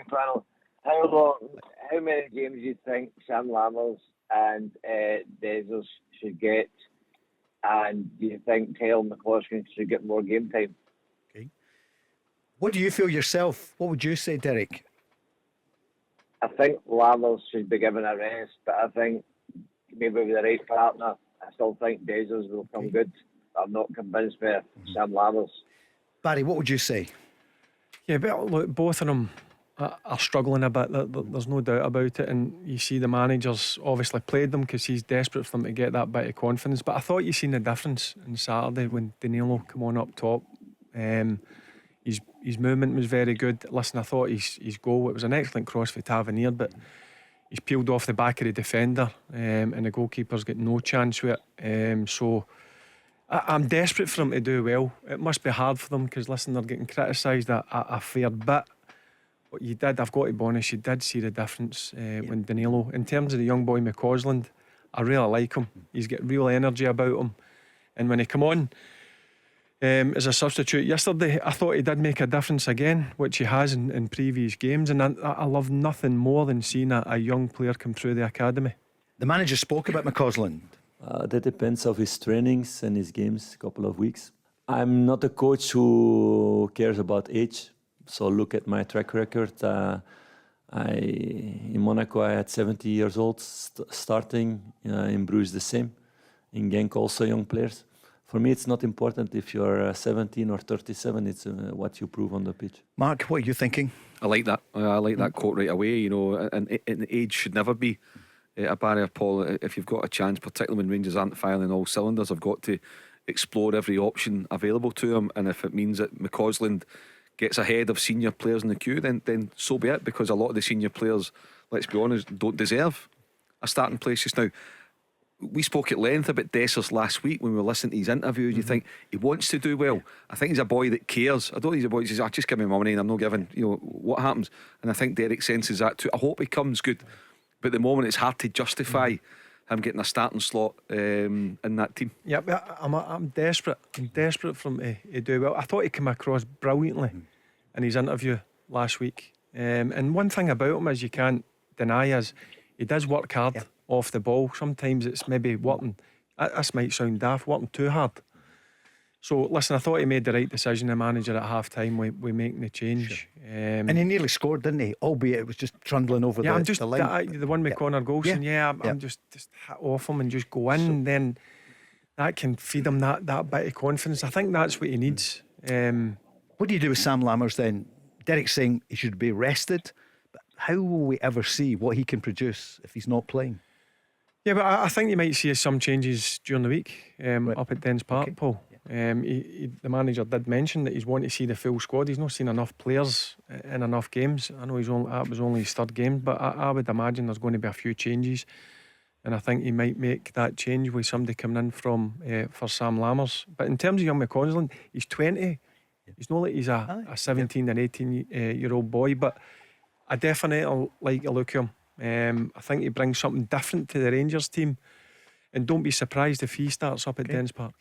panel. How many games do you think Sam Lammers and Dezers should get? And do you think Taylor McCloskey should get more game time? Okay. What do you feel yourself? What would you say, Derek? I think Lammers should be given a rest, but I think maybe with the right partner, I still think Dezers will come good. I'm not convinced with Sam Lammers. Barry, what would you say? Yeah, but look, both of them are struggling a bit. There's no doubt about it. And you see the manager's obviously played them because he's desperate for them to get that bit of confidence. But I thought you seen the difference on Saturday when Danilo come on up top. His movement was very good. Listen, I thought his goal, it was an excellent cross for Tavernier, but he's peeled off the back of the defender, and the goalkeeper's got no chance with it. So I'm desperate for them to do well. It must be hard for them because, listen, they're getting criticised a fair bit. But I've got to be honest, you did see the difference when Danilo, in terms of the young boy McCausland, I really like him. He's got real energy about him. And when he come on as a substitute yesterday, I thought he did make a difference again, which he has in previous games. And I love nothing more than seeing a young player come through the academy. The manager spoke about McCausland. That depends of his trainings and his games, couple of weeks. I'm not a coach who cares about age. So look at my track record. In Monaco, I had 70 years old starting. In Bruges, the same. In Genk, also young players. For me, it's not important if you're 17 or 37. It's what you prove on the pitch. Mark, what are you thinking? I like that. I like that quote right away. You know, and age should never be a barrier, Paul. If you've got a chance, particularly when Rangers aren't firing all cylinders, I've got to explore every option available to them. And if it means that McCausland gets ahead of senior players in the queue, then so be it, because a lot of the senior players, let's be honest, don't deserve a starting place just now. We spoke at length about Dessers last week when we were listening to his interview. You think he wants to do well. I think he's a boy that cares. I don't think he's a boy that says, just give me my money and I'm not giving, what happens. And I think Derek senses that too. I hope he comes good, but at the moment it's hard to justify him getting a starting slot in that team. Yeah, but I'm desperate. I'm desperate for him to do well. I thought he came across brilliantly in his interview last week. And one thing about him is you can't deny is he does work hard off the ball. Sometimes it's maybe working, this might sound daft, working too hard. So listen, I thought he made the right decision, the manager, at half time with making the change. And he nearly scored, didn't he? Albeit it was just trundling over the line. The one with Connor Golson, I'm just hit off him and just go in. Then that can feed him that bit of confidence. I think that's what he needs. What do you do with Sam Lammers then? Derek's saying he should be rested, but how will we ever see what he can produce if he's not playing? Yeah, but I think you might see some changes during the week up at Dens Park, Paul. The manager did mention that he's wanting to see the full squad. He's not seen enough players in enough games. I know that was only his third game, but I would imagine there's going to be a few changes, and I think he might make that change with somebody coming in from for Sam Lammers. But in terms of young McCausland, he's 20. He's not like he's a 17 and 18 year old boy, but I definitely like a look at him. I think he brings something different to the Rangers team, and don't be surprised if he starts up at Dens Park.